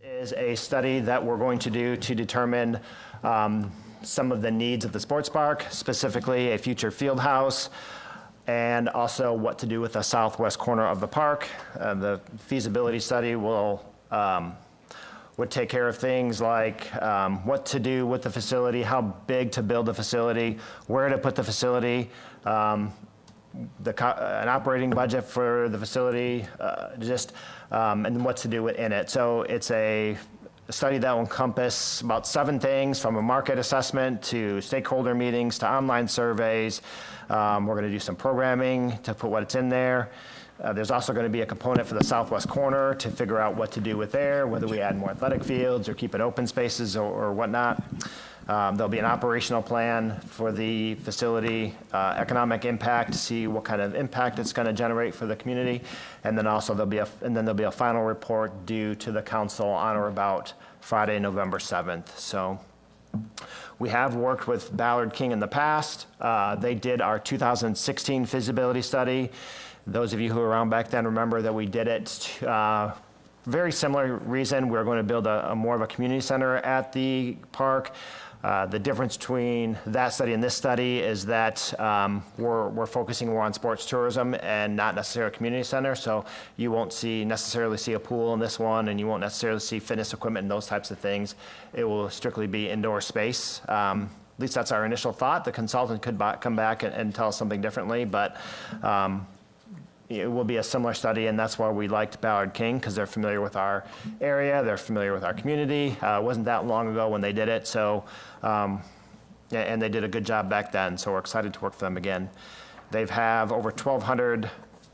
Is a study that we're going to do to determine some of the needs of the sports park, specifically a future field house, and also what to do with the southwest corner of the park. The feasibility study would take care of things like what to do with the facility, how big to build the facility, where to put the facility, an operating budget for the facility, and what to do in it. So it's a study that will encompass about 7 things, from a market assessment to stakeholder meetings to online surveys. We're going to do some programming to put what's in there. There's also going to be a component for the southwest corner to figure out what to do with there, whether we add more athletic fields or keep it open spaces or whatnot. There'll be an operational plan for the facility, economic impact to see what kind of impact it's going to generate for the community, and then also there'll be a final report due to the council on or about Friday, November 7th. So we have worked with Ballard King in the past. They did our 2016 feasibility study. Those of you who were around back then remember that we did it. Very similar reason. We're going to build a more of a community center at the park. The difference between that study and this study is that we're focusing more on sports tourism and not necessarily a community center. So you won't necessarily see a pool in this one, and you won't necessarily see fitness equipment and those types of things. It will strictly be indoor space. At least that's our initial thought. The consultant could come back and tell us something differently, but it will be a similar study, and that's why we liked Ballard King, because they're familiar with our area, they're familiar with our community. It wasn't that long ago when they did it, so and they did a good job back then, so we're excited to work with them again. They have over 1,200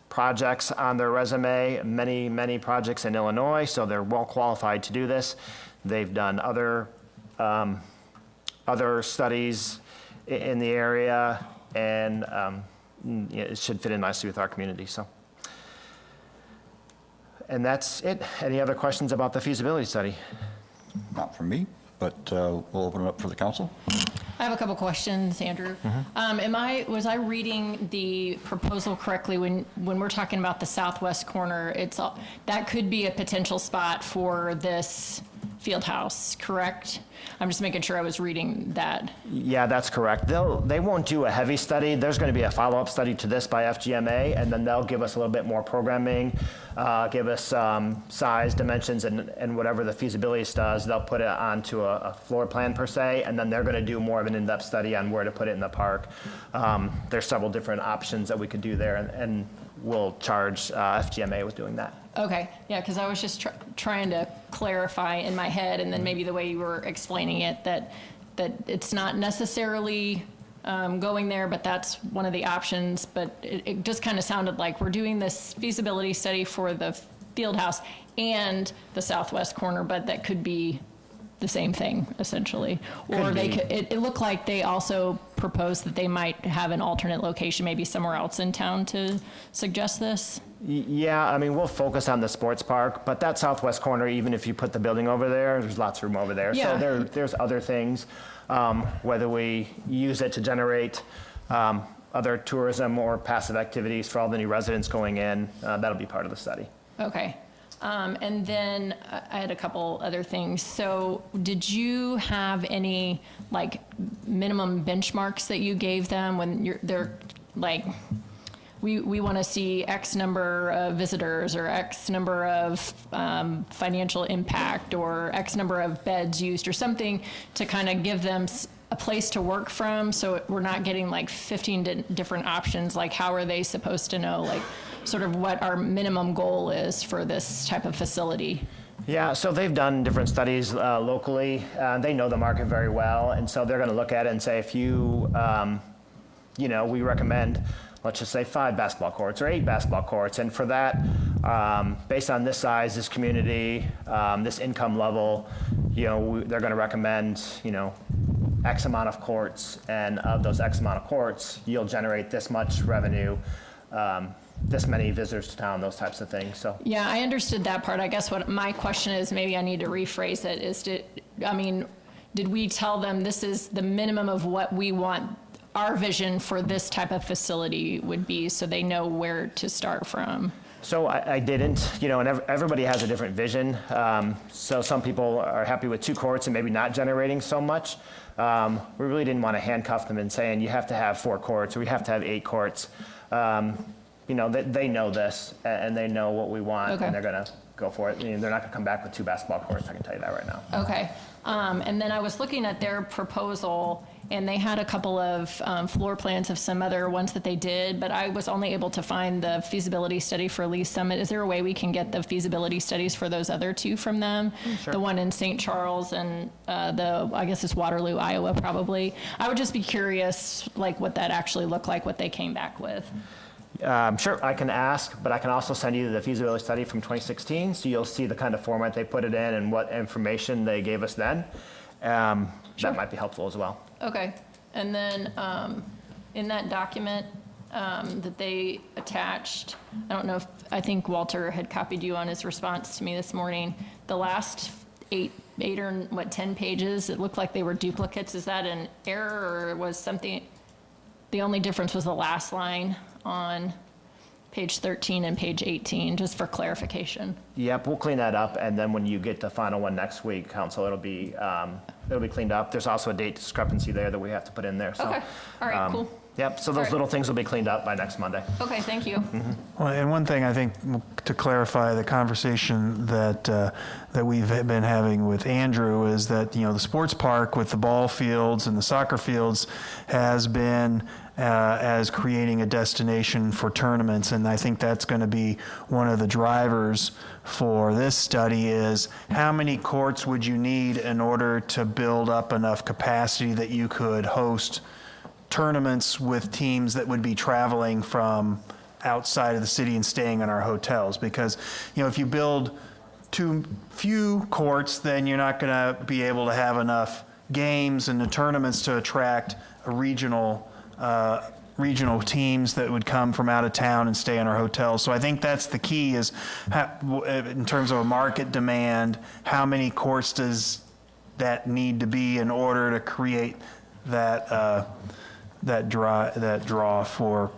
projects on their resume, many projects in Illinois, so they're well qualified to do this. They've done other studies in the area, and it should fit in nicely with our community. So, and that's it. Any other questions about the feasibility study? Not from me, but we'll open it up for the council. I have a couple questions, Andrew. Was I reading the proposal correctly when we're talking about the southwest corner? That could be a potential spot for this field house, correct? I'm just making sure I was reading that. Yeah, that's correct. They won't do a heavy study. There's going to be a follow-up study to this by FGMA, and then they'll give us a little bit more programming, give us size, dimensions, and whatever the feasibility does. They'll put it onto a floor plan per se, and then they're going to do more of an in-depth study on where to put it in the park. There's several different options that we could do there, and we'll charge FGMA with doing that. Okay, yeah, because I was just trying to clarify in my head, and then maybe the way you were explaining it, that it's not necessarily going there, but that's one of the options. But it just kind of sounded like we're doing this feasibility study for the field house and the southwest corner, but that could be the same thing, essentially. Or it looked like they also proposed that they might have an alternate location, maybe somewhere else in town, to suggest this. Yeah, I mean, we'll focus on the sports park, but that southwest corner, even if you put the building over there, there's lots of room over there. Yeah. So there's other things, whether we use it to generate other tourism or passive activities for all the new residents going in, that'll be part of the study. Okay. And then I had a couple other things. So did you have any like minimum benchmarks that you gave them when they're like, we want to see X number of visitors or X number of financial impact or X number of beds used or something to kind of give them a place to work from, so we're not getting like 15 different options? Like, how are they supposed to know like sort of what our minimum goal is for this type of facility? Yeah, so they've done different studies locally. They know the market very well, and so they're going to look at it and say, if you we recommend, let's just say 5 basketball courts or 8 basketball courts. And for that, based on this size, this community, this income level, they're going to recommend, X amount of courts. And of those X amount of courts, you'll generate this much revenue, this many visitors to town, those types of things. So yeah, I understood that part. I guess what my question is, maybe I need to rephrase it, is did we tell them this is the minimum of what we want our vision for this type of facility would be, so they know where to start from? So I didn't, and everybody has a different vision. So some people are happy with 2 courts and maybe not generating so much. We really didn't want to handcuff them and saying you have to have 4 courts or we have to have 8 courts. They know this and they know what we want, Okay. and they're going to go for it. They're not going to come back with 2 basketball courts, I can tell you that right now. Okay. And then I was looking at their proposal, and they had a couple of floor plans of some other ones that they did, but I was only able to find the feasibility study for Lee Summit. Is there a way we can get the feasibility studies for those other 2 from them? Sure. The one in St. Charles and I guess it's Waterloo, Iowa, probably. I would just be curious, like, what that actually looked like, what they came back with. Sure, I can ask, but I can also send you the feasibility study from 2016, so you'll see the kind of format they put it in and what information they gave us then. That might be helpful as well. Okay, and then in that document that they attached, I don't know if, I think Walter had copied you on his response to me this morning, the last eight or 10 pages, it looked like they were duplicates. Is that an error or was something, the only difference was the last line on page 13 and page 18, just for clarification? Yep, we'll clean that up, and then when you get the final one next week, Council, it'll be cleaned up. There's also a date discrepancy there that we have to put in there. So, Okay, all right, cool. Yep, so All those right. little things will be cleaned up by next Monday. Okay, thank you. Well, and one thing I think to clarify the conversation that we've been having with Andrew is that the sports park with the ball fields and the soccer fields has been as creating a destination for tournaments, and I think that's going to be one of the drivers for this study is how many courts would you need in order to build up enough capacity that you could host tournaments with teams that would be traveling from outside of the city and staying in our hotels. Because, if you build too few courts, then you're not going to be able to have enough games and the tournaments to attract a regional teams that would come from out of town and stay in our hotels. So I think that's the key is in terms of a market demand, how many courts does that need to be in order to create that draw for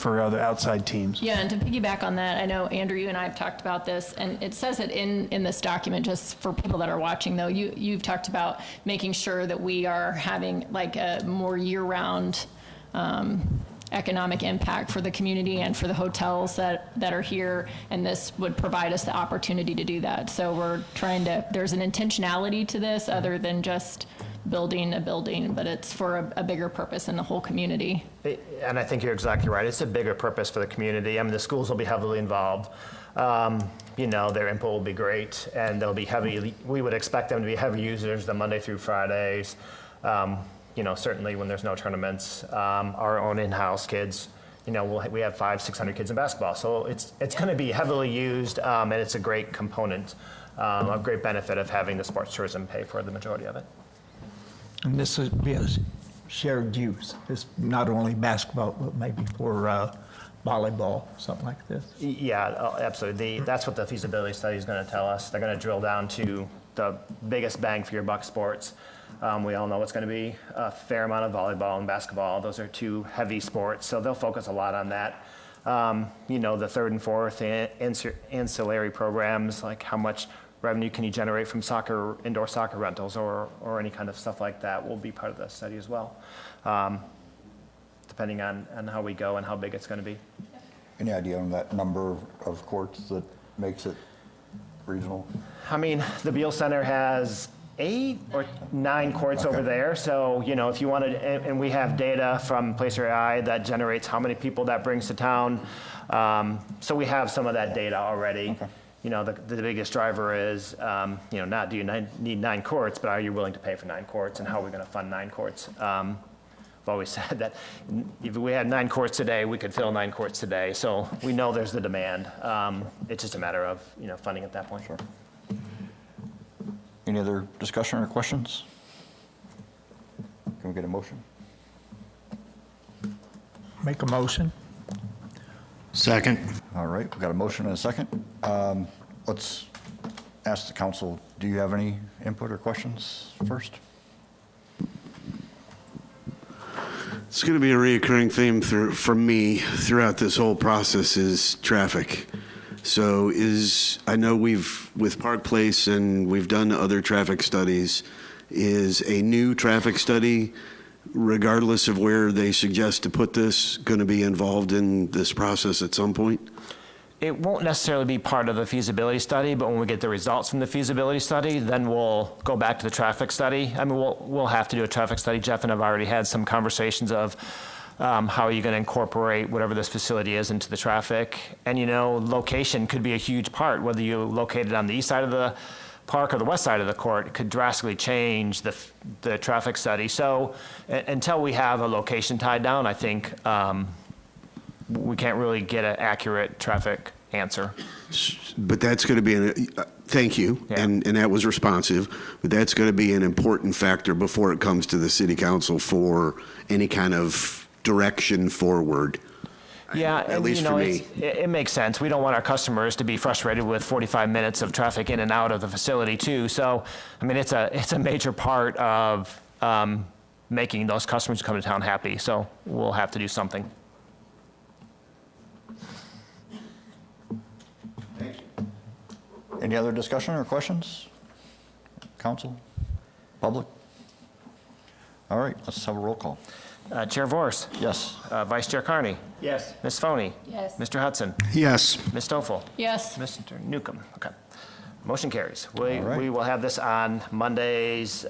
other outside teams. Yeah, and to piggyback on that, I know, Andrew, you and I have talked about this, and it says it in this document, just for people that are watching, though, you've talked about making sure that we are having like a more year-round economic impact for the community and for the hotels that are here, and this would provide us the opportunity to do that. So we're trying to, there's an intentionality to this other than just building a building, but it's for a bigger purpose in the whole community. And I think you're exactly right. It's a bigger purpose for the community. I mean, the schools will be heavily involved. Their input will be great, and they'll be heavy. We would expect them to be heavy users the Monday through Fridays. Certainly when there's no tournaments, our own in-house kids, we have 500-600 kids in basketball. So it's going to be heavily used, and it's a great component, a great benefit of having the sports tourism pay for the majority of it. And this would be a shared use. It's not only basketball, but maybe for volleyball, something like this. Yeah, absolutely. That's what the feasibility study is going to tell us. They're going to drill down to the biggest bang for your buck sports. We all know it's going to be a fair amount of volleyball and basketball. Those are 2 heavy sports, so they'll focus a lot on that. The third and fourth ancillary programs, like how much revenue can you generate from indoor soccer rentals or any kind of stuff like that will be part of the study as well, depending on how we go and how big it's going to be. Any idea on that number of courts that makes it regional? I mean, the Beal Center has 8 or 9 courts over there. So, if you wanted, and we have data from Placer AI that generates how many people that brings to town. So we have some of that data already. Okay. The biggest driver is, not do you need 9 courts, but are you willing to pay for 9 courts, and how are we going to fund 9 courts? I've always said that if we had 9 courts today, we could fill 9 courts today. So we know there's the demand. It's just a matter of, funding at that point. Sure. Any other discussion or questions? Can we get a motion? Make a motion. Second. All right, we've got a motion and a second. Let's ask the council, do you have any input or questions first? It's going to be a reoccurring theme for me throughout this whole process is traffic. So I know with Park Place and we've done other traffic studies, is a new traffic study, regardless of where they suggest to put this, going to be involved in this process at some point? It won't necessarily be part of the feasibility study, but when we get the results from the feasibility study, then we'll go back to the traffic study. I mean, we'll have to do a traffic study. Jeff and I've already had some conversations of how are you going to incorporate whatever this facility is into the traffic. And, location could be a huge part, whether you locate it on the east side of the park or the west side of the court. It could drastically change the traffic study. So until we have a location tied down, I think we can't really get an accurate traffic answer. But that's going to be thank you, Yeah. and that was responsive, but that's going to be an important factor before it comes to the city council for any kind of direction forward. Yeah, At and least for me. it makes sense. We don't want our customers to be frustrated with 45 minutes of traffic in and out of the facility too. So, I mean, it's a major part of making those customers who come to town happy. So we'll have to do something. Any other discussion or questions? Council? Public? All right, let's have a roll call. Chair Vorse. Yes. Vice Chair Carney. Yes. Ms. Foney. Yes. Mr. Hudson. Yes. Ms. Stoffel. Yes. Mr. Newcomb. Okay. Motion carries. All right. We will have this on Monday's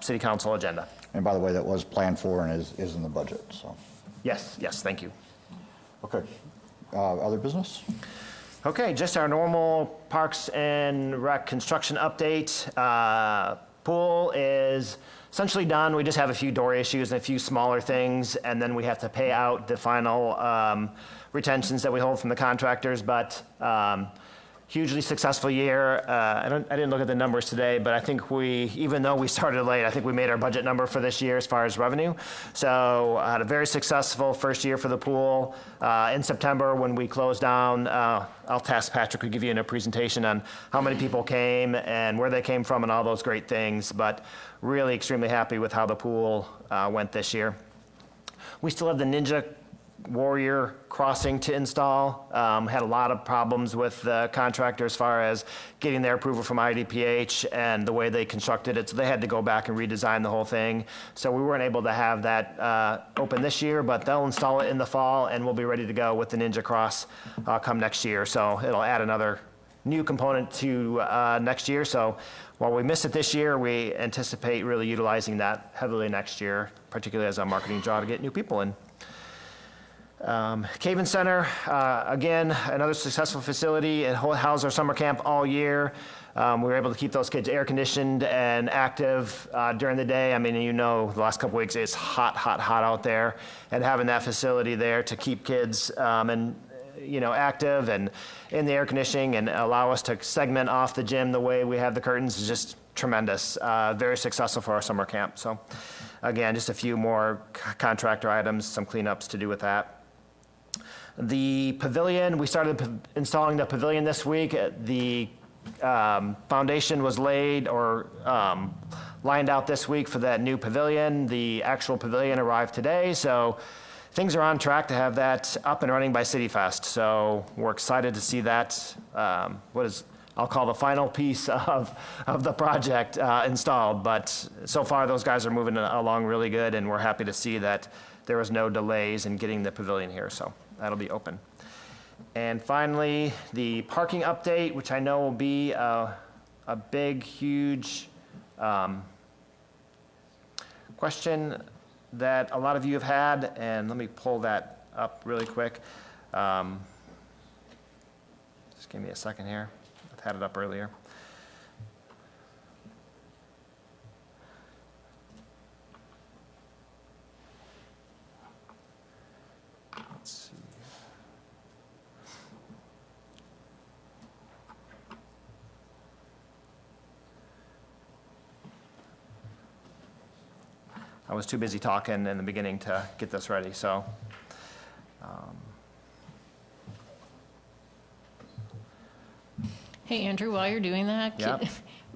city council agenda. And by the way, that was planned for and is in the budget, so. Yes, thank you. Okay. Other business? Okay, just our normal Parks and Rec construction update. Pool is essentially done. We just have a few door issues and a few smaller things, and then we have to pay out the final retentions that we hold from the contractors, but hugely successful year. I didn't look at the numbers today, but I think even though we started late, I think we made our budget number for this year as far as revenue. So I had a very successful first year for the pool. In September, when we closed down, I'll task Patrick to give you a presentation on how many people came and where they came from and all those great things, but really extremely happy with how the pool went this year. We still have the Ninja Warrior crossing to install. Had a lot of problems with the contractor as far as getting their approval from IDPH and the way they constructed it. So they had to go back and redesign the whole thing. So we weren't able to have that open this year, but they'll install it in the fall and we'll be ready to go with the Ninja Cross come next year. So it'll add another new component to next year. So while we missed it this year, we anticipate really utilizing that heavily next year, particularly as a marketing draw to get new people in. Caven Center, again, another successful facility. It housed our summer camp all year. We were able to keep those kids air conditioned and active during the day. I mean, the last couple weeks it's hot out there, and having that facility there to keep kids active and in the air conditioning and allow us to segment off the gym the way we have the curtains is just tremendous. Very successful for our summer camp. So, again, just a few more contractor items, some cleanups to do with that. The pavilion, we started installing the pavilion this week. The foundation was laid or lined out this week for that new pavilion. The actual pavilion arrived today, so things are on track to have that up and running by City Fest. So we're excited to see that, I'll call the final piece of the project installed. But so far, those guys are moving along really good, and we're happy to see that there was no delays in getting the pavilion here. So that'll be open. And finally, the parking update, which I know will be a big, huge question that a lot of you have had. And let me pull that up really quick. Just give me a second here. I've had it up earlier. Let's see. I was too busy talking in the beginning to get this ready, so. Hey, Andrew, while you're doing that, Yep.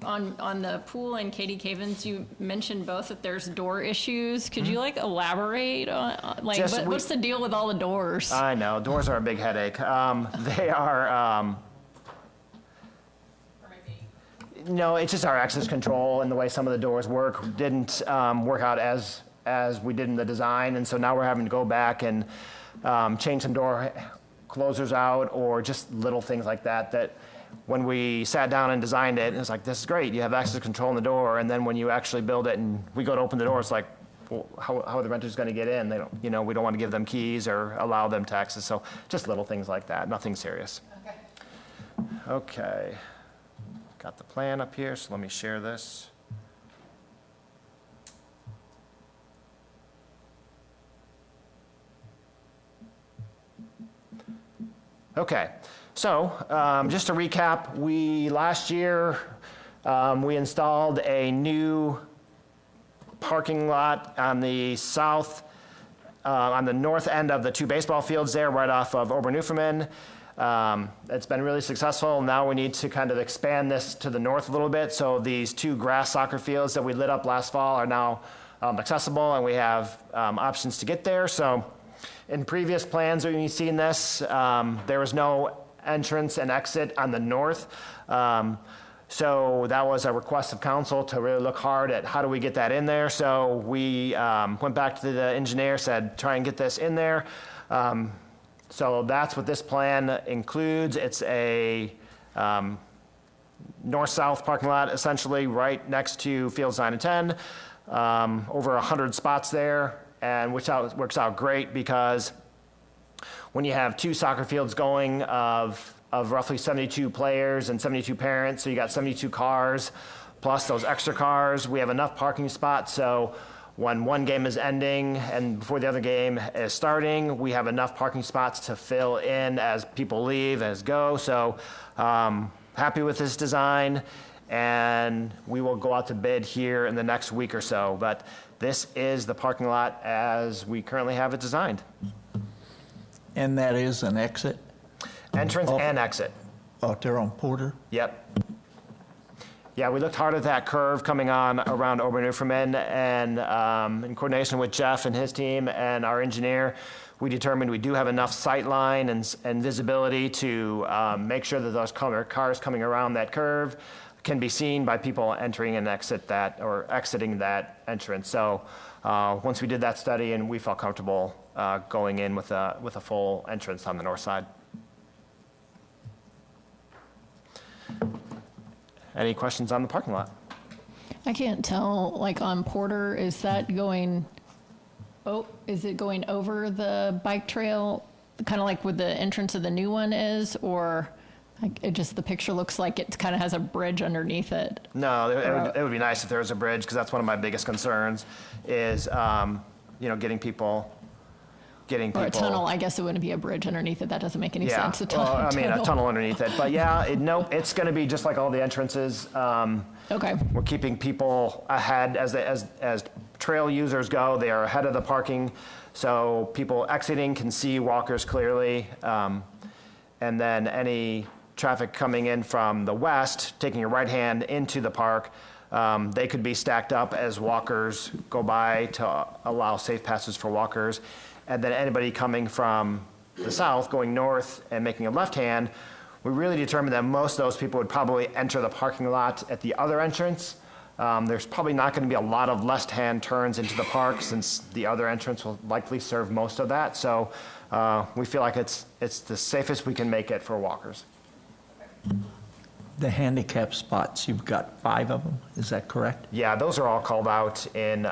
on the pool and Katie Cavens, you mentioned both that there's door issues. Could you elaborate on Just what's the deal with all the doors? I know, doors are a big headache. They are No, it's just our access control and the way some of the doors work didn't work out as we did in the design, and so now we're having to go back and change some door closers out, or just little things like that, that when we sat down and designed it, it's like, this is great, you have access control in the door, and then when you actually build it and we go to open the door, it's like, well, how are the renters gonna get in? They don't, you know, we don't want to give them keys or allow them to access, so just little things like that, nothing serious. Okay. Got the plan up here, so let me share this. Okay, so just to recap, last year we installed a new parking lot on the on the north end of the 2 baseball fields there, right off of Ober-Newfoundland. It's been really successful. Now we need to kind of expand this to the north a little bit. So these 2 grass soccer fields that we lit up last fall are now accessible, and we have options to get there. So in previous plans when you've seen this, there was no entrance and exit on the north. So that was a request of council to really look hard at how do we get that in there. So we went back to the engineer, said, try and get this in there. So that's what this plan includes. It's a north-south parking lot, essentially, right next to Fields 9 and 10. Over 100 spots there, and which works out great, because when you have 2 soccer fields going of roughly 72 players and 72 parents, so you got 72 cars, plus those extra cars, we have enough parking spots, so when one game is ending and before the other game is starting, we have enough parking spots to fill in as people leave, as go. So happy with this design, and we will go out to bid here in the next week or so. But this is the parking lot as we currently have it designed. And that is an exit Entrance Oh. and exit. out there on Porter? Yep. Yeah, we looked hard at that curve coming on around Ober-Newfoundland, and in coordination with Jeff and his team and our engineer, we determined we do have enough sight line and visibility to make sure that those cars coming around that curve can be seen by people entering and exiting that entrance. So once we did that study, and we felt comfortable going in with a full entrance on the north side. Any questions on the parking lot? I can't tell, like on Porter, is it going over the bike trail, kind of like where the entrance of the new one is, or like the picture looks like it kind of has a bridge underneath it? No, it would be nice if there was a bridge, because that's one of my biggest concerns is, getting people. Or a tunnel, I guess it wouldn't be a bridge underneath it. That doesn't make any Yeah, sense. well, I mean, a tunnel underneath it, but yeah, nope, it's gonna be just like all the entrances. Okay. We're keeping people ahead as trail users go. They are ahead of the parking, so people exiting can see walkers clearly. And then any traffic coming in from the west, taking a right hand into the park, they could be stacked up as walkers go by to allow safe passes for walkers. And then anybody coming from the south, going north and making a left hand, we really determined that most of those people would probably enter the parking lot at the other entrance. There's probably not going to be a lot of left-hand turns into the park, since the other entrance will likely serve most of that. So we feel like it's the safest we can make it for walkers. The handicap spots, you've got 5 of them, is that correct? Yeah, those are all called out in,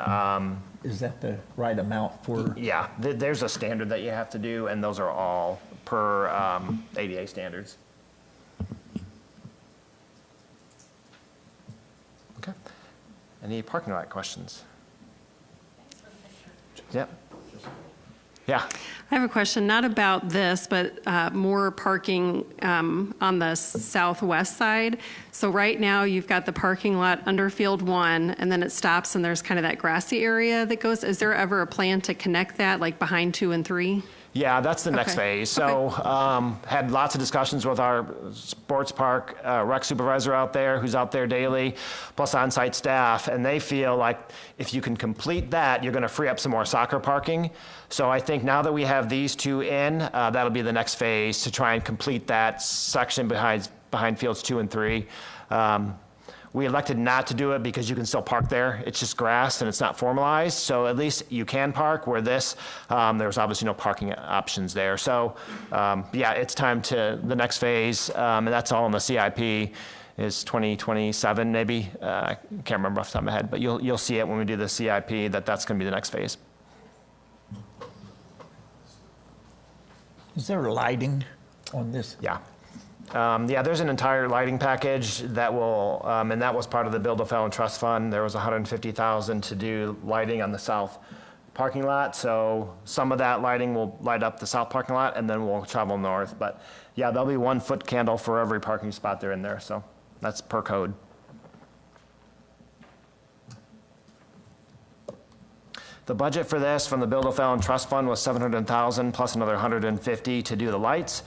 Is that the right amount for? yeah, there's a standard that you have to do, and those are all per ADA standards. Okay. Any parking lot questions? Yep. Yeah. I have a question, not about this, but more parking on the southwest side. So right now, you've got the parking lot under Field 1, and then it stops, and there's kind of that grassy area that goes. Is there ever a plan to connect that, like behind 2 and 3? Yeah, that's the next Okay. phase. So had lots of discussions with our sports park rec supervisor out there, who's out there daily, plus on-site staff, and they feel like if you can complete that, you're going to free up some more soccer parking. So I think now that we have these 2 in, that'll be the next phase to try and complete that section behind fields 2 and 3. We elected not to do it because you can still park there. It's just grass and it's not formalized. So at least you can park, where this, there's obviously no parking options there. So yeah, it's time to the next phase, and that's all in the CIP, is 2027 maybe. I can't remember off the top of my head, but you'll see it when we do the CIP that's going to be the next phase. Is there lighting on this? Yeah. Yeah, there's an entire lighting package that will, and that was part of the Build a Felon Trust Fund. There was $150,000 to do lighting on the south parking lot. So some of that lighting will light up the south parking lot, and then we'll travel north. But yeah, there'll be 1 foot candle for every parking spot there in there. So that's per code. The budget for this from the Build a Felon Trust Fund was $700,000 plus another $150,000 to do the lights.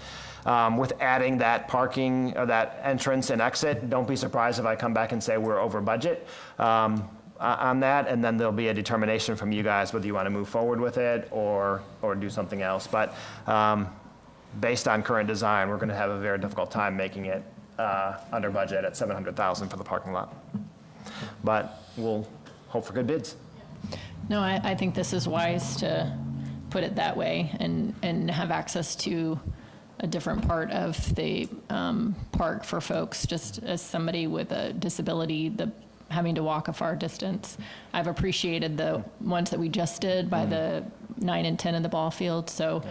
With adding that parking, or that entrance and exit, don't be surprised if I come back and say we're over budget on that, and then there'll be a determination from you guys whether you want to move forward with it or do something else. But based on current design, we're going to have a very difficult time making it under budget at $700,000 for the parking lot. But we'll hope for good bids. No, I think this is wise to put it that way and have access to a different part of the park for folks, just as somebody with a disability, having to walk a far distance. I've appreciated the ones that we just did by the 9 and 10 of the ball field, so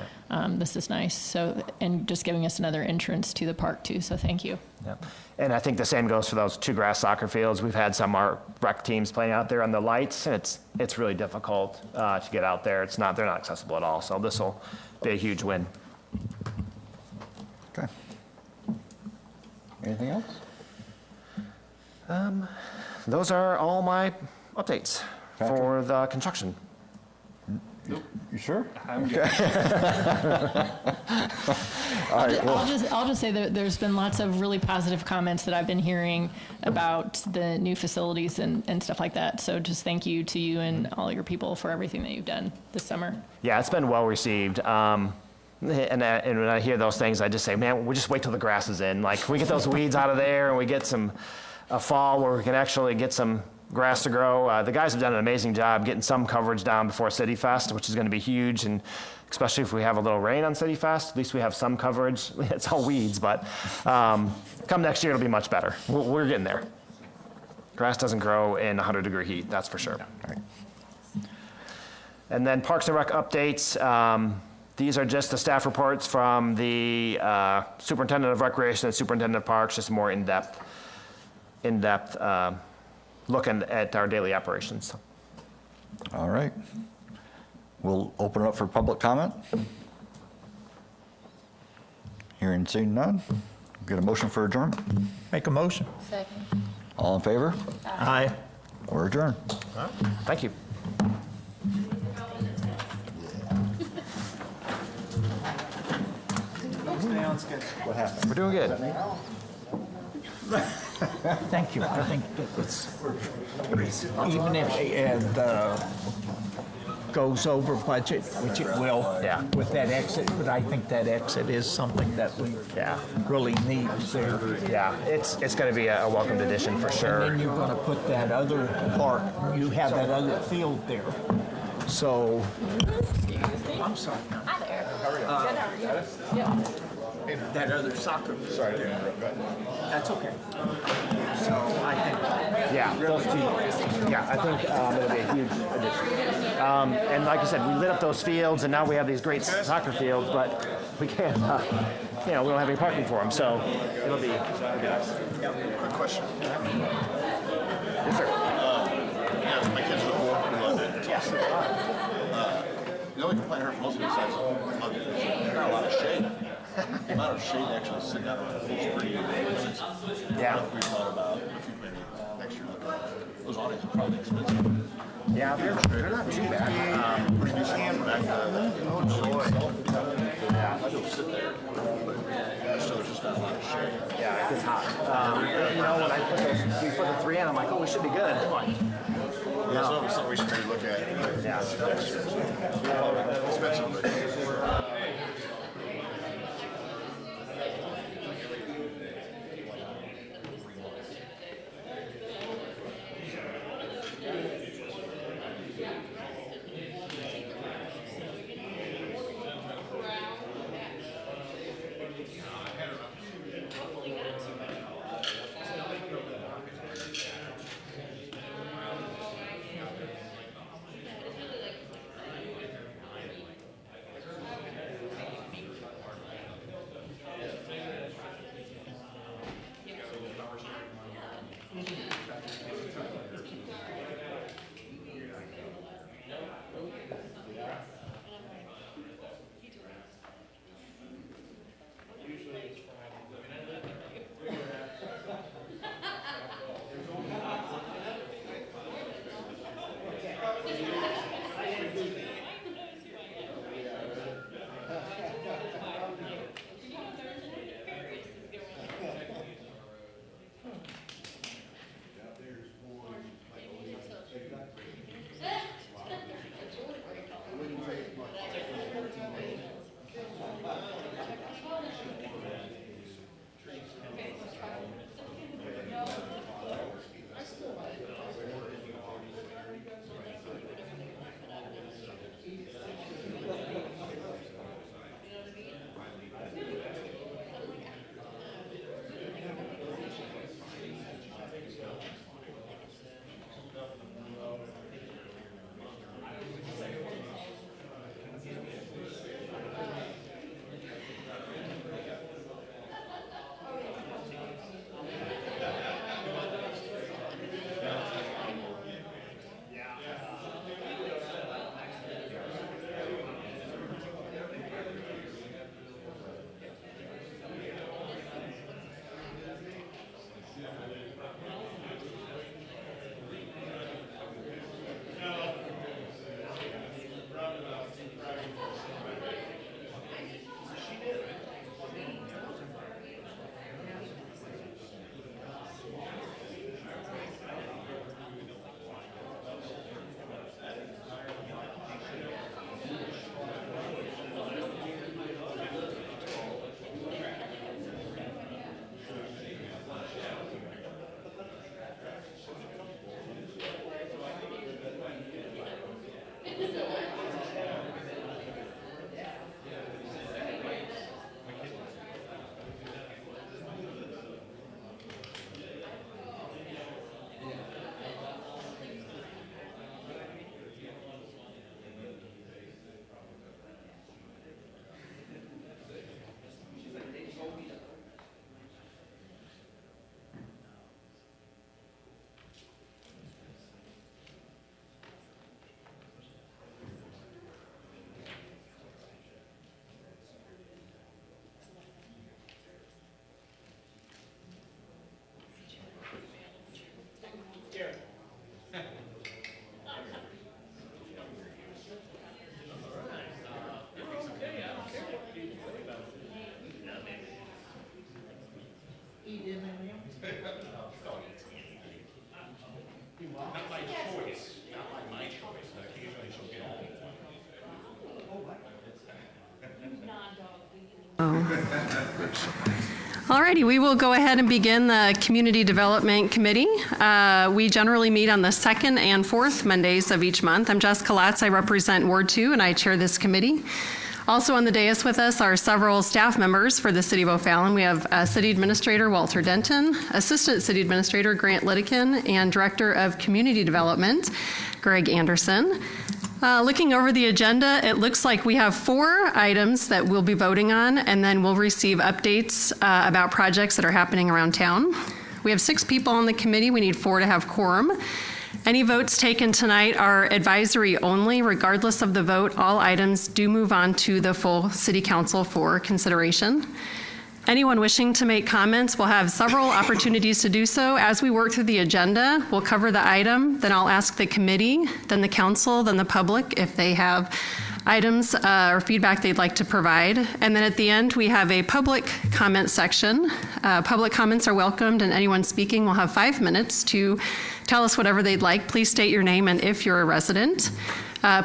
this is nice. So, and just giving us another entrance to the park too, so thank you. Yeah. And I think the same goes for those 2 grass soccer fields. We've had some rec teams playing out there on the lights, and it's really difficult to get out there. They're not accessible at all, so this will be a huge win. Okay. Anything else? Those are all my updates for the construction. You sure? I'll just say that there's been lots of really positive comments that I've been hearing about the new facilities and stuff like that. So just thank you to you and all your people for everything that you've done this summer. Yeah, it's been well received. And when I hear those things, I just say, man, we'll just wait till the grass is in. Like, we get those weeds out of there, and we get a fall where we can actually get some grass to grow. The guys have done an amazing job getting some coverage down before City Fest, which is going to be huge, and especially if we have a little rain on City Fest, at least we have some coverage. It's all weeds, but come next year, it'll be much better. We're getting there. Grass doesn't grow in 100-degree heat, that's for sure. And then Parks and Rec updates. These are just the staff reports from the Superintendent of Recreation and Superintendent of Parks, just more in-depth looking at our daily operations. All right. We'll open it up for public comment. Hearing and seeing none. Get a motion for adjournment. Make a motion. Second. All in favor? Aye. We're adjourned. Thank you. We're doing good. Thank you. I think that it's, even if it goes over budget, which it will Yeah. with that exit, but I think that exit is something that we Yeah. really need there. Yeah, it's going to be a welcomed addition for And sure. then you're going to put that other park, you have that other field there. So, I'm sorry. Hi there. How are you? Good, how are you? Yeah. That other soccer field. Sorry to interrupt. That's okay. So I think Yeah, those two. Yeah, I think it'll be a huge addition. And like I said, we lit up those fields, and now we have these great soccer fields, but we can't, we don't have any parking for them, so it'll be nice. Quick question. Yes, sir. Yeah, my kids are love it. Yes. The only complaint I heard from most of these sites is not a lot of shade. The amount of shade actually sitting out on the field is pretty good. Yeah. We thought about if you maybe next year look at those awnings are probably expensive. Yeah, they're not too bad. Pretty decent back oh joy. Yeah, I go sit there. But still, there's just not a lot of shade. Yeah, it gets hot. When I we put the 3 in, I'm like, oh, we should be good. That's always something we should maybe look at. Yeah. Expensive, but. All righty, we will go ahead and begin the Community Development Committee. We generally meet on the second and fourth Mondays of each month. I'm Jessica Latz. I represent Ward 2, and I chair this committee. Also on the dais with us are several staff members for the City of O'Fallon. We have City Administrator Walter Denton, Assistant City Administrator Grant Lidikin, and Director of Community Development Greg Anderson. Looking over the agenda, it looks like we have 4 items that we'll be voting on, and then we'll receive updates about projects that are happening around town. We have 6 people on the committee. We need 4 to have quorum. Any votes taken tonight are advisory only. Regardless of the vote, all items do move on to the full City Council for consideration. Anyone wishing to make comments will have several opportunities to do so. As we work through the agenda, we'll cover the item, then I'll ask the committee, then the council, then the public if they have items or feedback they'd like to provide. And then at the end, we have a public comment section. Public comments are welcomed, and anyone speaking will have 5 minutes to tell us whatever they'd like. Please state your name and if you're a resident.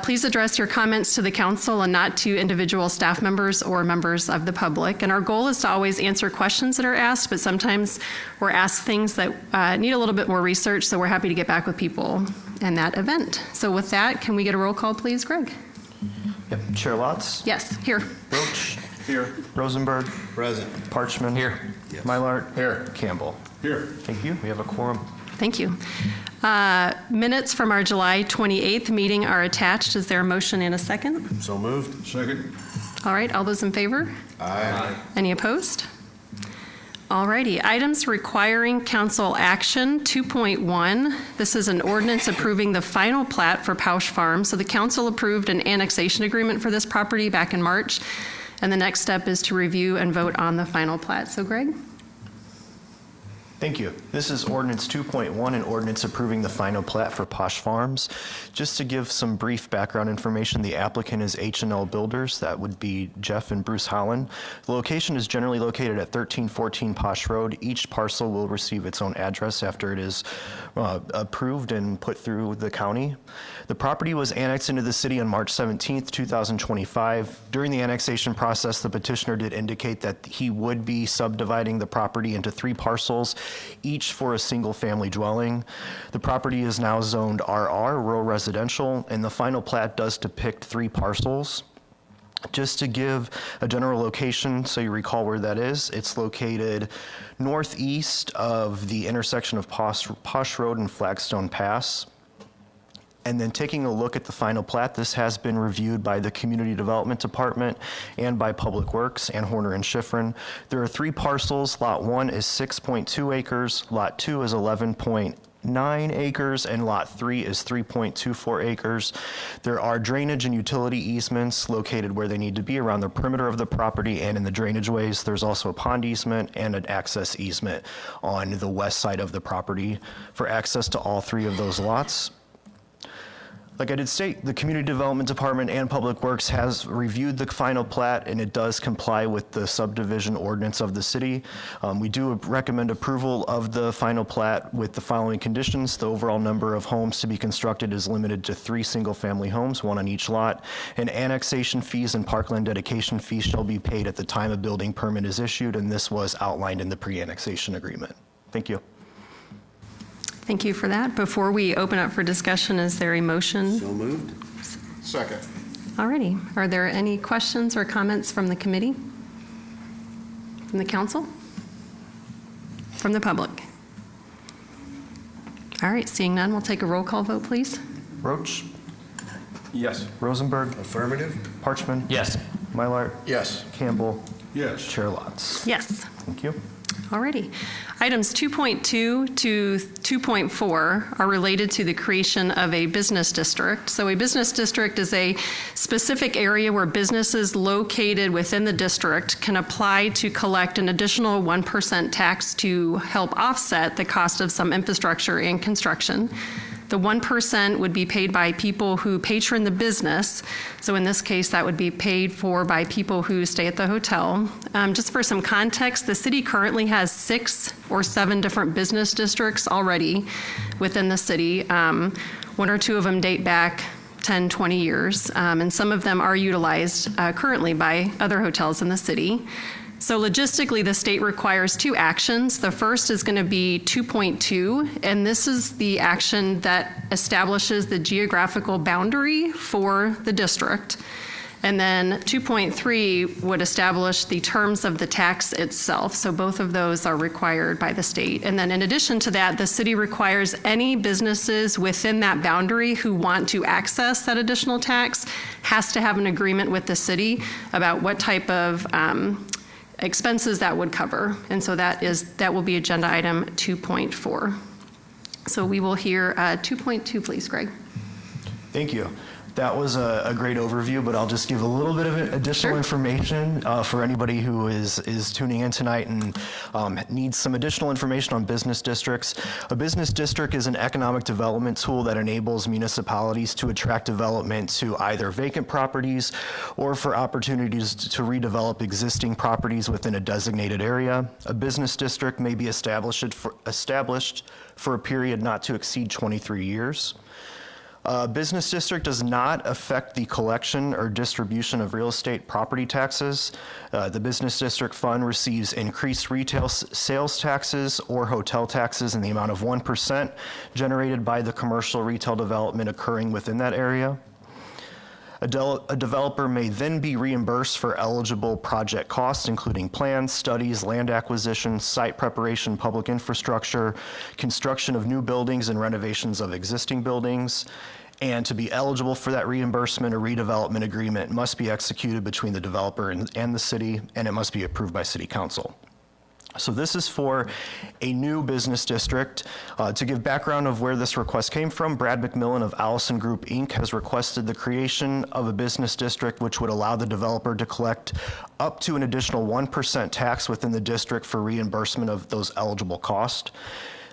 Please address your comments to the council and not to individual staff members or members of the public. And our goal is to always answer questions that are asked, but sometimes we're asked things that need a little bit more research, so we're happy to get back with people in that event. So with that, can we get a roll call, please, Greg? Yep. Chair Lotz? Yes, here. Roach? Here. Rosenberg? Present. Parchman? Here. Mylart? Here. Campbell? Here. Thank you. We have a quorum. Thank you. Minutes from our July 28th meeting are attached. Is there a motion and a second? So moved. Second. All right, all those in favor? Aye. Any opposed? All righty, items requiring council action, 2.1. This is an ordinance approving the final plat for Pausch Farm. So the council approved an annexation agreement for this property back in March, and the next step is to review and vote on the final plat. So Greg? Thank you. This is ordinance 2.1, an ordinance approving the final plat for Pausch Farms. Just to give some brief background information, the applicant is H&L Builders. That would be Jeff and Bruce Holland. The location is generally located at 1314 Pausch Road. Each parcel will receive its own address after it is approved and put through the county. The property was annexed into the city on March 17th, 2025. During the annexation process, the petitioner did indicate that he would be subdividing the property into 3 parcels, each for a single-family dwelling. The property is now zoned RR, rural residential, and the final plat does depict 3 parcels. Just to give a general location so you recall where that is, it's located northeast of the intersection of Pausch Road and Flagstone Pass. And then taking a look at the final plat, this has been reviewed by the Community Development Department and by Public Works and Horner and Schifrin. There are 3 parcels. Lot 1 is 6.2 acres, Lot 2 is 11.9 acres, and Lot 3 is 3.24 acres. There are drainage and utility easements located where they need to be around the perimeter of the property and in the drainage ways. There's also a pond easement and an access easement on the west side of the property for access to all 3 of those lots. Like I did state, the Community Development Department and Public Works has reviewed the final plat, and it does comply with the subdivision ordinance of the city. We do recommend approval of the final plat with the following conditions. The overall number of homes to be constructed is limited to 3 single-family homes, 1 on each lot. And annexation fees and parkland dedication fees shall be paid at the time a building permit is issued, and this was outlined in the pre-annexation agreement. Thank you. Thank you for that. Before we open up for discussion, is there a motion? So moved. Second. All righty. Are there any questions or comments from the committee? From the council? From the public? All right, seeing none, we'll take a roll call vote, please. Roach? Yes. Rosenberg? Affirmative. Parchman? Yes. Mylart? Yes. Campbell? Yes. Chair Lotz? Yes. Thank you. Alrighty. Items 2.2 to 2.4 are related to the creation of a business district. So a business district is a specific area where businesses located within the district can apply to collect an additional 1% tax to help offset the cost of some infrastructure and construction. The 1% would be paid by people who patron the business. So in this case, that would be paid for by people who stay at the hotel. Just for some context, the city currently has 6 or 7 different business districts already within the city. 1 or 2 of them date back 10, 20 years, and some of them are utilized currently by other hotels in the city. So logistically, the state requires two actions. The first is going to be 2.2, and this is the action that establishes the geographical boundary for the district. And then 2.3 would establish the terms of the tax itself. So both of those are required by the state. And then in addition to that, the city requires any businesses within that boundary who want to access that additional tax has to have an agreement with the city about what type of expenses that would cover. And so that will be agenda item 2.4. So we will hear 2.2, please, Greg. Thank you. That was a great overview, but I'll just give a little bit of additional Sure. information for anybody who is tuning in tonight and needs some additional information on business districts. A business district is an economic development tool that enables municipalities to attract development to either vacant properties or for opportunities to redevelop existing properties within a designated area. A business district may be established for a period not to exceed 23 years. A business district does not affect the collection or distribution of real estate property taxes. The business district fund receives increased retail sales taxes or hotel taxes in the amount of 1% generated by the commercial retail development occurring within that area. A developer may then be reimbursed for eligible project costs, including plans, studies, land acquisition, site preparation, public infrastructure, construction of new buildings, and renovations of existing buildings. And to be eligible for that reimbursement, a redevelopment agreement must be executed between the developer and the city, and it must be approved by City Council. So this is for a new business district. To give background of where this request came from, Brad McMillan of Allison Group, Inc. has requested the creation of a business district which would allow the developer to collect up to an additional 1% tax within the district for reimbursement of those eligible costs.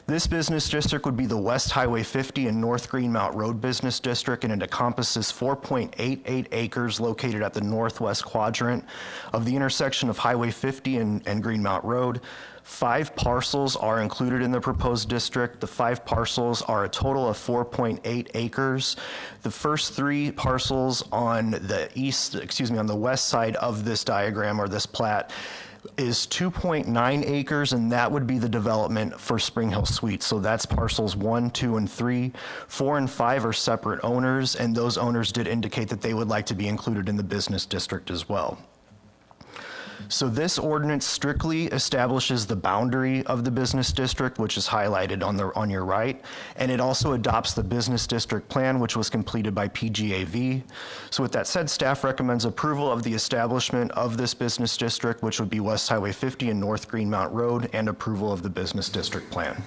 This business district would be the West Highway 50 and North Greenmount Road Business District, and it encompasses 4.88 acres located at the northwest quadrant of the intersection of Highway 50 and Greenmount Road. 5 parcels are included in the proposed district. The 5 parcels are a total of 4.8 acres. The first 3 parcels on the west side of this diagram or this plat is 2.9 acres, and that would be the development for Spring Hill Suites. So that's parcels 1, 2, and 3. 4 and 5 are separate owners, and those owners did indicate that they would like to be included in the business district as well. So this ordinance strictly establishes the boundary of the business district, which is highlighted on your right, and it also adopts the business district plan, which was completed by PGAV. So with that said, staff recommends approval of the establishment of this business district, which would be West Highway 50 and North Greenmount Road, and approval of the business district plan.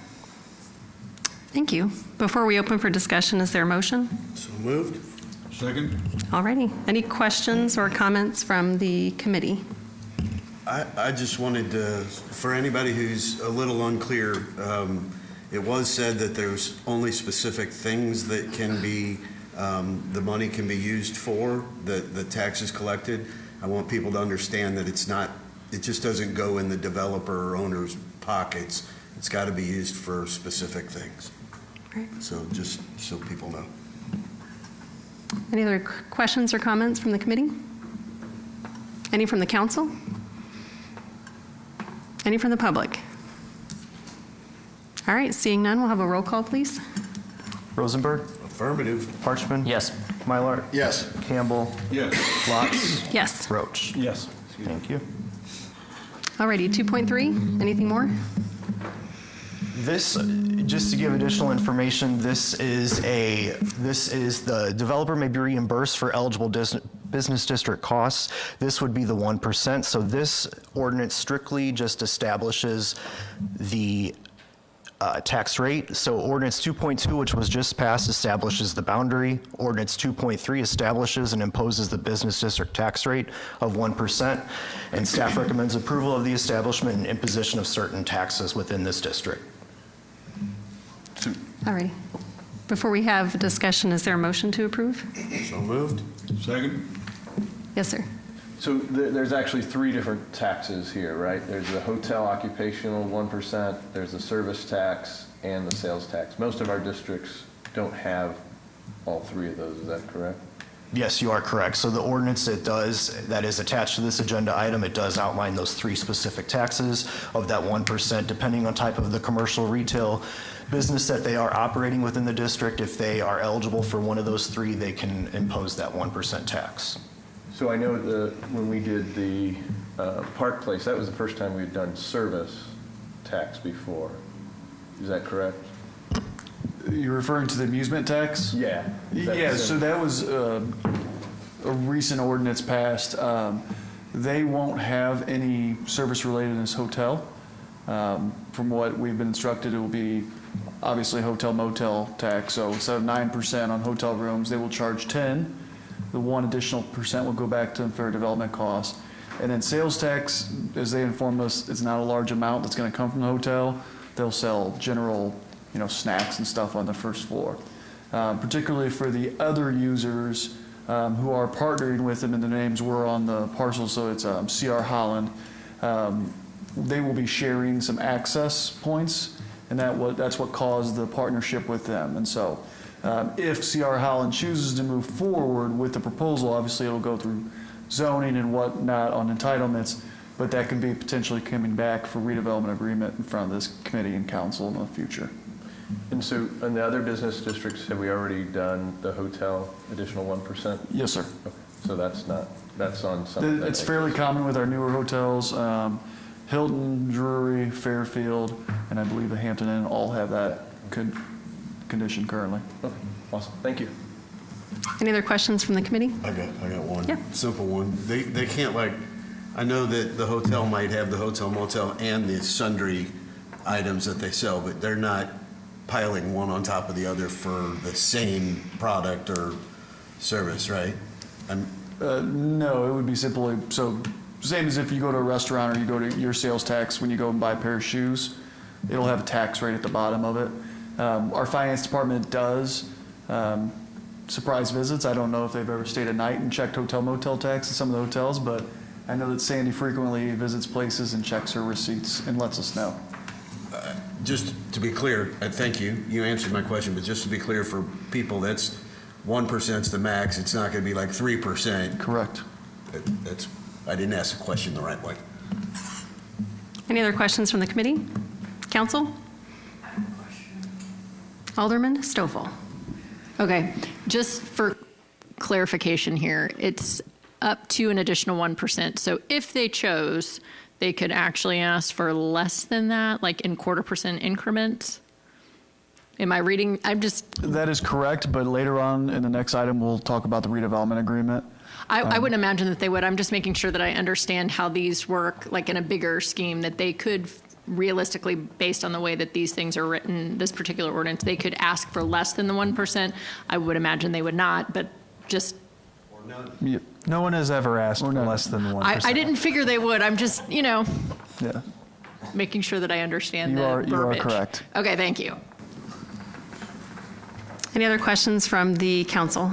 Thank you. Before we open for discussion, is there a motion? So moved. Second? All righty. Any questions or comments from the committee? I just wanted to, for anybody who's a little unclear, it was said that there's only specific things that can be, the money can be used for, the taxes collected. I want people to understand that it's not, it just doesn't go in the developer or owner's pockets. It's got to be used for specific things. Right. So just so people know. Any other questions or comments from the committee? Any from the council? Any from the public? All right, seeing none, we'll have a roll call, please. Rosenberg, Affirmative. Parchman. Yes. Mylar. Yes. Campbell. Yes. Lotz. Yes. Roach. Yes. Thank you. All righty, 2.3, anything more? This, just to give additional information, this is the developer may be reimbursed for eligible business district costs. This would be the 1%. So this ordinance strictly just establishes the tax rate. So ordinance 2.2, which was just passed, establishes the boundary. Ordinance 2.3 establishes and imposes the business district tax rate of 1%. And staff recommends approval of the establishment and imposition of certain taxes within this district. All righty. Before we have discussion, is there a motion to approve? So moved. Second? Yes, sir. So there's actually 3 different taxes here, right? There's the hotel occupational 1%, there's the service tax, and the sales tax. Most of our districts don't have all 3 of those, is that correct? Yes, you are correct. So the ordinance that is attached to this agenda item, it does outline those 3 specific taxes of that 1%, depending on type of the commercial retail business that they are operating within the district. If they are eligible for one of those 3, they can impose that 1% tax. So I know when we did the Park Place, that was the first time we had done service tax before. Is that correct? You're referring to the amusement tax? Yeah. Yeah, so that was a recent ordinance passed. They won't have any service related in this hotel. From what we've been instructed, it will be obviously hotel motel tax. So instead of 9% on hotel rooms, they will charge 10. The 1 additional percent will go back to unfair development costs. And then sales tax, as they informed us, it's not a large amount that's going to come from the hotel. They'll sell general, snacks and stuff on the first floor. Particularly for the other users who are partnering with them, and the names were on the parcel, so it's CR Holland. They will be sharing some access points, and that's what caused the partnership with them. And so if CR Holland chooses to move forward with the proposal, obviously it'll go through zoning and whatnot on entitlements, but that could be potentially coming back for redevelopment agreement in front of this committee and council in the future. And so in the other business districts, have we already done the hotel additional 1%? Yes, sir. Okay. So that's on something. It's fairly common with our newer hotels. Hilton, Drury, Fairfield, and I believe the Hampton Inn all have that condition currently. Okay. Awesome. Thank you. Any other questions from the committee? I got one. Yeah. Simple one. They can't I know that the hotel might have the hotel motel and the sundry items that they sell, but they're not piling one on top of the other for the same product or service, right? No, it would be simply, so same as if you go to a restaurant or you go to your sales tax when you go and buy a pair of shoes, it'll have a tax rate at the bottom of it. Our finance department does surprise visits. I don't know if they've ever stayed a night and checked hotel motel tax at some of the hotels, but I know that Sandy frequently visits places and checks her receipts and lets us know. Just to be clear, thank you. You answered my question, but just to be clear for people, that's 1%'s the max. It's not going to be like 3%. Correct. I didn't ask the question the right way. Any other questions from the committee? Council? Alderman Stoffel. Okay, just for clarification here, it's up to an additional 1%. So if they chose, they could actually ask for less than that, like in 0.25% increments? Am I reading? That is correct, but later on in the next item, we'll talk about the redevelopment agreement. I would imagine that they would. I'm just making sure that I understand how these work, like in a bigger scheme, that they could realistically, based on the way that these things are written, this particular ordinance, they could ask for less than the 1%. I would imagine they would not, but just... Yeah. No one has ever asked for less than 1%. I didn't figure they would. I'm just, Yeah. making sure that I understand You the are verbiage. correct. Okay, thank you. Any other questions from the council?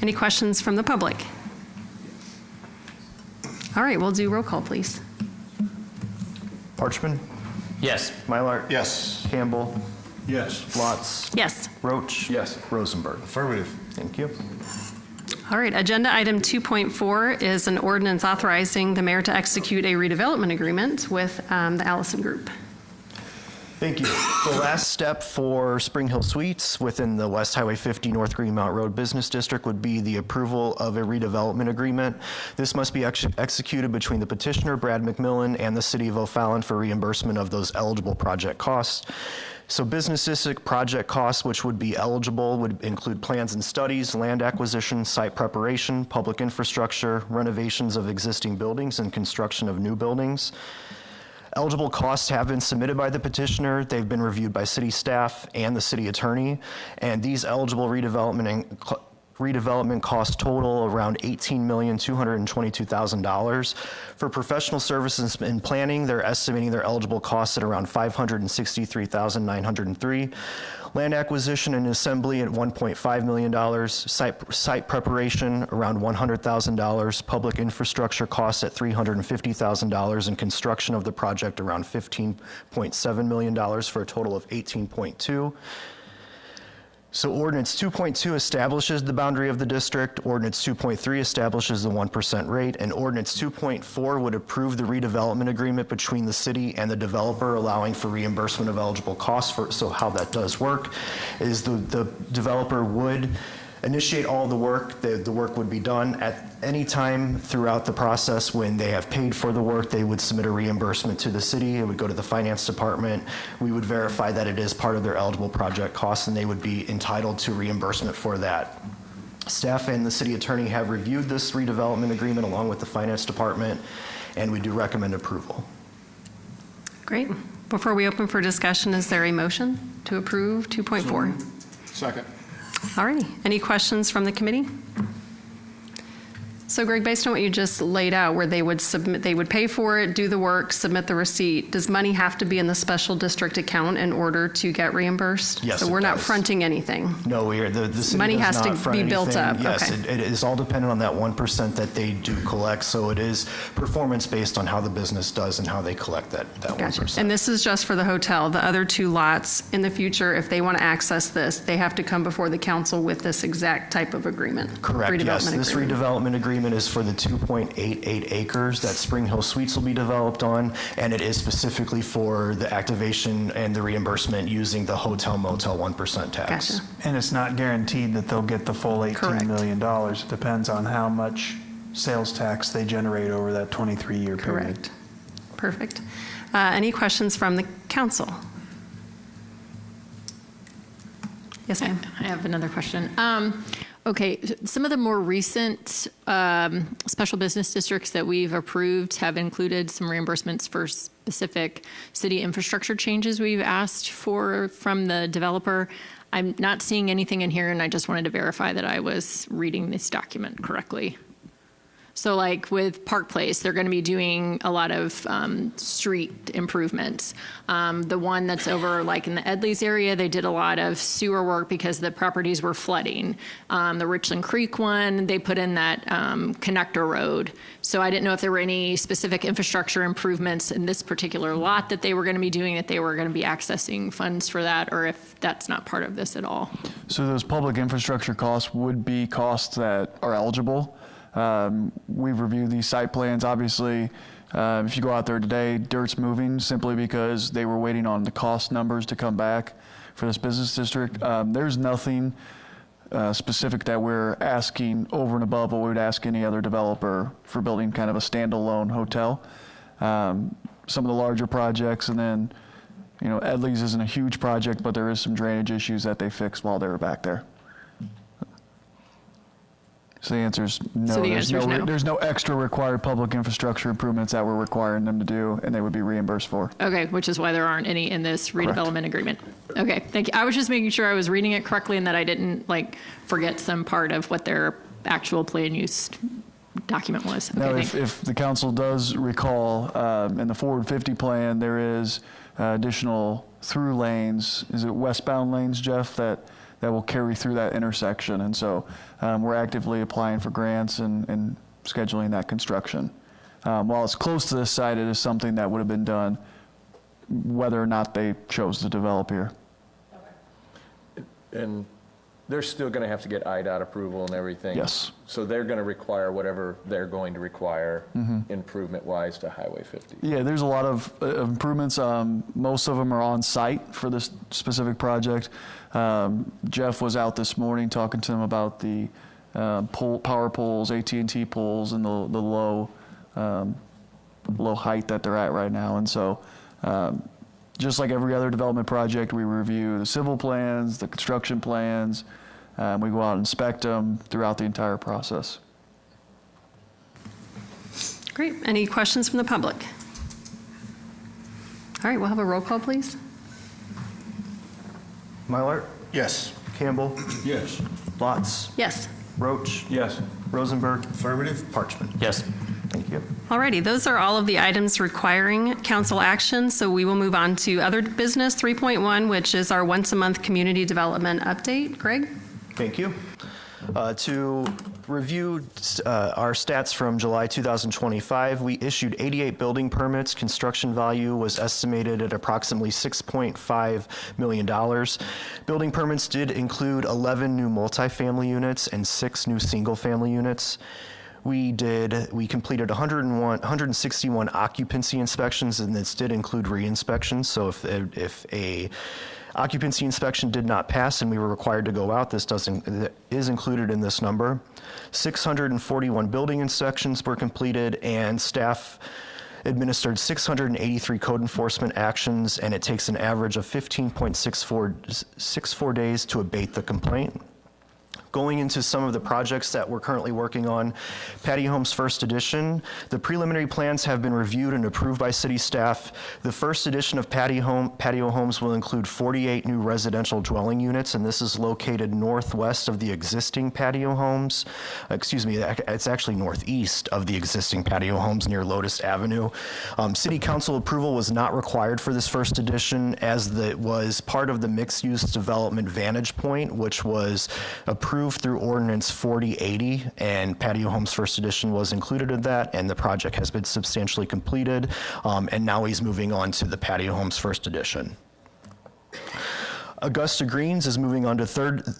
Any questions from the public? All right, we'll do roll call, please. Parchman? Yes. Mylar? Yes. Campbell? Yes. Lotz? Yes. Roach? Yes. Rosenberg? Affirmative. Thank you. All right, agenda item 2.4 is an ordinance authorizing the mayor to execute a redevelopment agreement with the Allison Group. Thank you. The last step for Spring Hill Suites within the West Highway 50 North Greenmount Road Business District would be the approval of a redevelopment agreement. This must be executed between the petitioner, Brad McMillan, and the City of O'Fallon for reimbursement of those eligible project costs. So business district project costs, which would be eligible, would include plans and studies, land acquisition, site preparation, public infrastructure, renovations of existing buildings, and construction of new buildings. Eligible costs have been submitted by the petitioner. They've been reviewed by city staff and the city attorney, and these eligible redevelopment costs total around $18,222,000. For professional services and planning, they're estimating their eligible costs at around $563,903. Land acquisition and assembly at $1.5 million, site preparation around $100,000, public infrastructure costs at $350,000, and construction of the project around $15.7 million for a total of $18.2 million. So ordinance 2.2 establishes the boundary of the district, ordinance 2.3 establishes the 1% rate, and ordinance 2.4 would approve the redevelopment agreement between the city and the developer, allowing for reimbursement of eligible costs. So how that does work is the developer would initiate all the work. The work would be done at any time throughout the process. When they have paid for the work, they would submit a reimbursement to the city. It would go to the finance department. We would verify that it is part of their eligible project costs, and they would be entitled to reimbursement for that. Staff and the city attorney have reviewed this redevelopment agreement along with the finance department, and we do recommend approval. Great. Before we open for discussion, is there a motion to approve 2.4? Second. All righty. Any questions from the committee? So Greg, based on what you just laid out, where they would submit, they would pay for it, do the work, submit the receipt, does money have to be in the special district account in order to get reimbursed? Yes, So it we're not does. fronting anything? No, the city Money does has to not front be built anything. up, Yes, okay. it is all dependent on that 1% that they do collect, so it is performance based on how the business does and how they collect that Gotcha. 1%. And this is just for the hotel. The other two lots, in the future, if they want to access this, they have to come before the council with this exact type of agreement? Correct, yes. Redevelopment This agreement. redevelopment agreement is for the 2.88 acres that Spring Hill Suites will be developed on, and it is specifically for the activation and the reimbursement using the hotel motel 1% tax. Gotcha. And it's not guaranteed that they'll get the full Correct. $18 million. It depends on how much sales tax they generate over that 23-year period. Correct. Perfect. Any questions from the council? Yes, ma'am. I have another question. Okay, some of the more recent special business districts that we've approved have included some reimbursements for specific city infrastructure changes we've asked for from the developer. I'm not seeing anything in here, and I just wanted to verify that I was reading this document correctly. So like with Park Place, they're going to be doing a lot of street improvements. The one that's over like in the Edleys area, they did a lot of sewer work because the properties were flooding. The Richland Creek one, they put in that connector road. So I didn't know if there were any specific infrastructure improvements in this particular lot that they were going to be doing, that they were going to be accessing funds for that, or if that's not part of this at all. So those public infrastructure costs would be costs that are eligible. We've reviewed these site plans. Obviously, if you go out there today, dirt's moving simply because they were waiting on the cost numbers to come back for this business district. There's nothing specific that we're asking over and above what we would ask any other developer for building kind of a standalone hotel. Some of the larger projects, and then, you know, Edleys isn't a huge project, but there is some drainage issues that they fixed while they were back there. So the answer is no. So the answer is no. There's no extra required public infrastructure improvements that we're requiring them to do, and they would be reimbursed for. Okay, which is why there aren't any in this redevelopment agreement. Okay, thank you. I was just making sure I was reading it correctly and that I didn't like forget some part of what their actual plan use document was. Okay, Now, thank you. if the council does recall, in the Forward 50 plan, there is additional through lanes. Is it westbound lanes, Jeff, that will carry through that intersection? And so we're actively applying for grants and scheduling that construction. While it's close to this site, it is something that would have been done whether or not they chose to develop here. And they're still going to have to get IDOT approval and everything. Yes. So they're going to require whatever they're going to require improvement-wise to Highway 50. Yeah, there's a lot of improvements. Most of them are on site for this specific project. Jeff was out this morning talking to them about the power poles, AT&T poles, and the low height that they're at right now. And so just like every other development project, we review the civil plans, the construction plans. We go out and inspect them throughout the entire process. Great. Any questions from the public? All right, we'll have a roll call, please. Mylart? Yes. Campbell? Yes. Lotz? Yes. Roach? Yes. Rosenberg? Affirmative? Parchman? Yes. Thank you. All righty, those are all of the items requiring council action. So we will move on to other business 3.1, which is our once a month community development update. Greg? Thank you. To reviewed our stats from July 2025. We issued 88 building permits. Construction value was estimated at approximately $6.5 million. Building permits did include 11 new multifamily units and 6 new single-family units. We completed 161 occupancy inspections, and this did include re-inspections. So if a occupancy inspection did not pass and we were required to go out, this is included in this number. 641 building inspections were completed, and staff administered 683 code enforcement actions, and it takes an average of 15.64 days to abate the complaint. Going into some of the projects that we're currently working on, Patio Homes First Edition, the preliminary plans have been reviewed and approved by city staff. The first edition of Patio Homes will include 48 new residential dwelling units, and this is located northwest of the existing Patio Homes. Excuse me, it's actually northeast of the existing Patio Homes near Lotus Avenue. City council approval was not required for this first edition, as it was part of the mixed-use development Vantage Point, which was approved through Ordinance 4080, and Patio Homes First Edition was included in that, and the project has been substantially completed, and now he's moving on to the Patio Homes First Edition. Augusta Greens is moving on to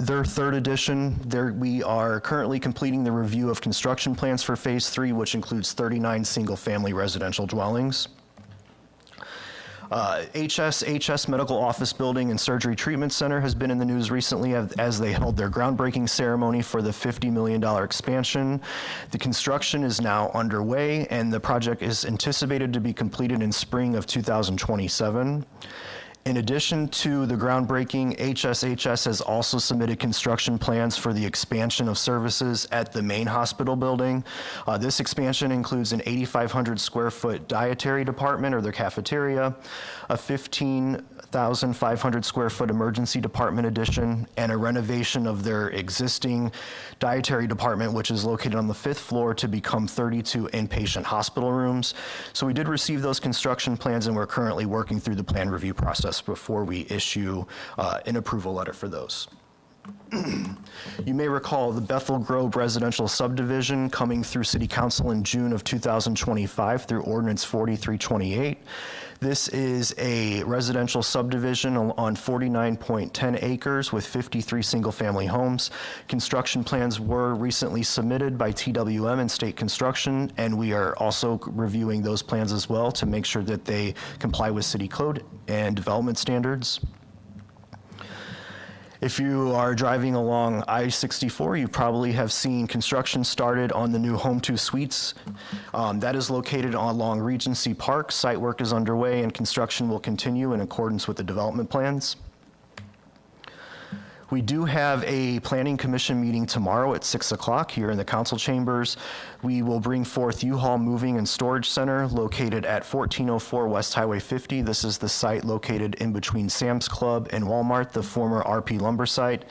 their third edition. We are currently completing the review of construction plans for Phase 3, which includes 39 single-family residential dwellings. HS Medical Office Building and Surgery Treatment Center has been in the news recently as they held their groundbreaking ceremony for the $50 million expansion. The construction is now underway, and the project is anticipated to be completed in spring of 2027. In addition to the groundbreaking, HSHS has also submitted construction plans for the expansion of services at the main hospital building. This expansion includes an 8,500 square foot dietary department, or their cafeteria, a 15,500 square foot emergency department addition, and a renovation of their existing dietary department, which is located on the 5th floor, to become 32 inpatient hospital rooms. So we did receive those construction plans, and we're currently working through the plan review process before we issue an approval letter for those. You may recall the Bethel Grove residential subdivision coming through City Council in June of 2025 through Ordinance 4328. This is a residential subdivision on 49.10 acres with 53 single-family homes. Construction plans were recently submitted by TWM and State Construction, and we are also reviewing those plans as well to make sure that they comply with city code and development standards. If you are driving along I-64, you probably have seen construction started on the new Home 2 Suites. That is located along Regency Park. Site work is underway, and construction will continue in accordance with the development plans. We do have a planning commission meeting tomorrow at 6 o'clock here in the council chambers. We will bring forth U-Haul Moving and Storage Center located at 1404 West Highway 50. This is the site located in between Sam's Club and Walmart, the former RP Lumber site.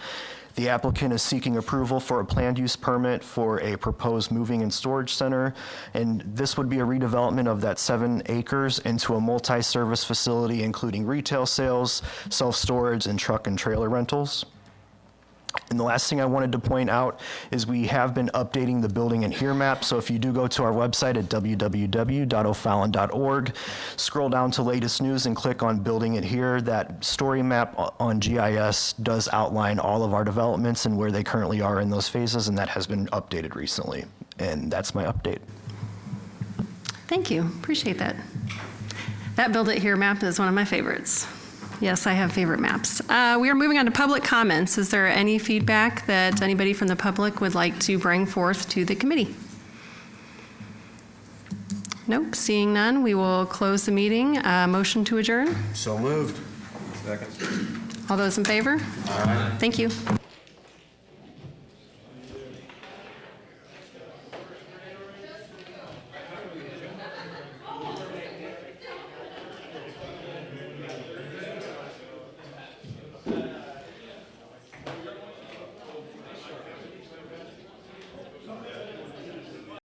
The applicant is seeking approval for a planned use permit for a proposed moving and storage center, and this would be a redevelopment of that 7 acres into a multi-service facility including retail sales, self-storage, and truck and trailer rentals. And the last thing I wanted to point out is we have been updating the building and here map. So if you do go to our website at www.o'fallon.org, scroll down to latest news and click on building it here, that story map on GIS does outline all of our developments and where they currently are in those phases, and that has been updated recently. And that's my update. Thank you. Appreciate that. That Build It Here map is one of my favorites. Yes, I have favorite maps. We are moving on to public comments. Is there any feedback that anybody from the public would like to bring forth to the committee? Nope, seeing none, we will close the meeting. Motion to adjourn? So moved. All those in favor? Aye. Thank you.